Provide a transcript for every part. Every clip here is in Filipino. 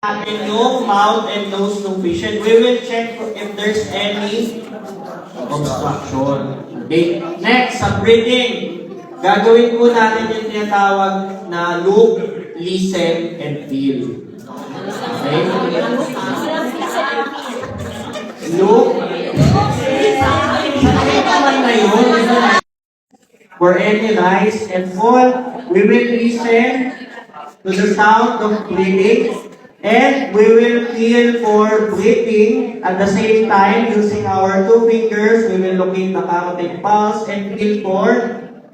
natin yung mouth and nose ng patient. We will check if there's any obstruction. Okay. Next, sa breathing. Gagawin po natin yung tinatawag na look, listen, and feel. Okay? Look. Naman na yun. For any rise and fall, we will listen to the sound of breathing. And we will feel for breathing. At the same time, using our two fingers, we will locate the carotid pulse and feel for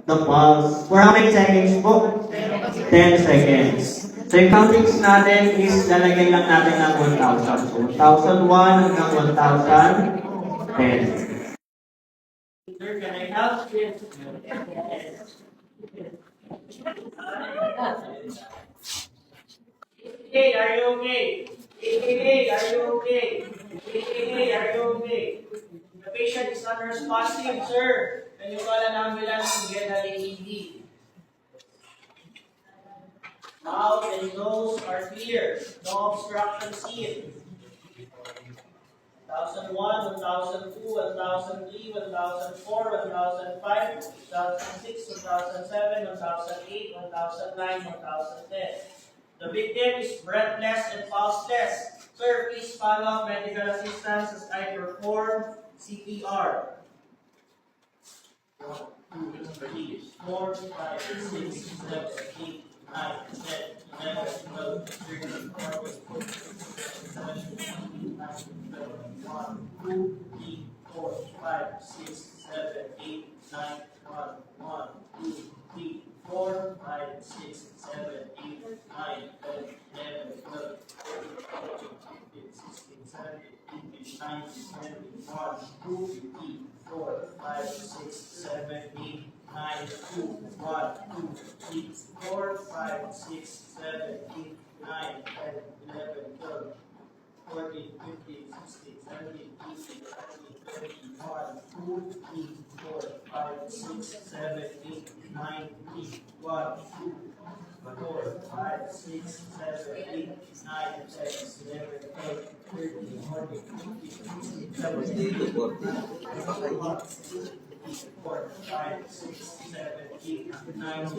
the pulse. For how many seconds po? 10 seconds. So yung countings natin is lalagyan lang natin ng 1,000. So 1,001 hanggang 1,010. Sir, can I help you? Hey, are you okay? Hey, are you okay? Hey, are you okay? The patient is unresponsive, sir. Can you call an ambulance to get an AED? Mouth and nose are clear. No obstruction seen. 1,001, 1,002, 1,003, 1,004, 1,005, 1,006, 1,007, 1,008, 1,009, 1,010. The victim is breathless and pulseless. Sir, please follow medical assistance as I perform CPR. 1, 2, 3, 4, 5, 6, 7, 8, 9, 10, 11, 12, 13, 14, 15, 16, 17, 18, 19, 20, 1, 2, 3, 4, 5, 6, 7, 8, 9, 1, 2, 3, 4, 5, 6, 7, 8, 9, 10, 11, 12, 13, 14, 15, 16, 17, 18, 19, 20, 1, 2, 3, 4, 5, 6, 7, 8, 9, 2, 1, 2, 3, 4, 5, 6, 7, 8, 9, 10, 11, 12, 14, 15, 16, 17, 18, 19, 20, 1, 2, 3, 4, 5, 6, 7, 8, 9, 3, 1, 2, 4, 5, 6, 7, 8, 9, 10, 11, 12, 13, 14, 15, 16, 17, 18, 19, 4, 5, 6, 7, 8, 9, 4, 4, 5,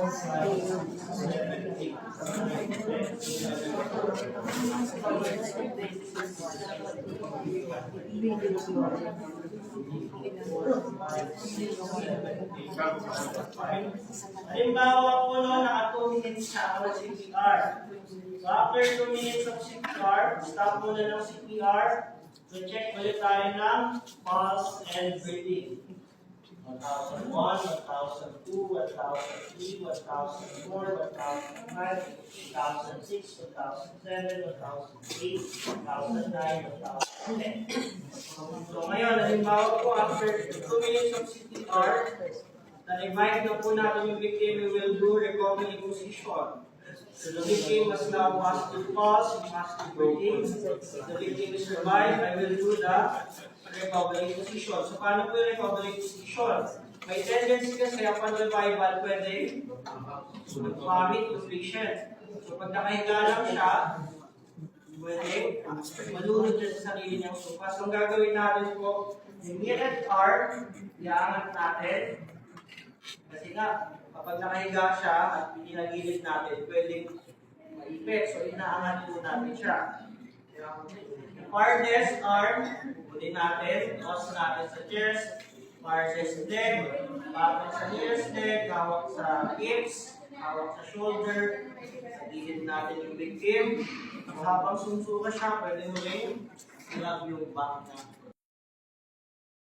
6, 7, 8, 9, 10, 11, halimbawa po no, naka 2 minutes siya ako CPR. So after 2 minutes of CPR, stop muna ng CPR. So check ulit tayo ng pulse and breathing. 1,001, 1,002, 1,003, 1,004, 1,005, 1,006, 1,007, 1,008, 1,009, 1,010. So ngayon, halimbawa po, after 2 minutes of CPR, na-revive na po natin yung victim, we will do recovery position. So the victim was now positive pulse, positive breathing. The victim is revived, I will do the recovery position. So paano po yung recovery position? May tendency kasi upon revival, pwede mag-vomit yung patient. So pag nakahiga lang siya, pwede malunod siya sa sarili niyang suka. So ang gagawin natin po, yung nearest arm, iaangat natin. Kasi nga, kapag nakahiga siya at pinagilid natin, pwedeng maipit. So, inaangat po natin siya. Yung farthest arm, kunin natin, toss natin sa chest, farthest leg, hawak sa nearest leg, hawak sa hips, hawak sa shoulder, sa gilid natin yung victim. So, habang sumsuka siya, pwede mo rin ilap yung back niya.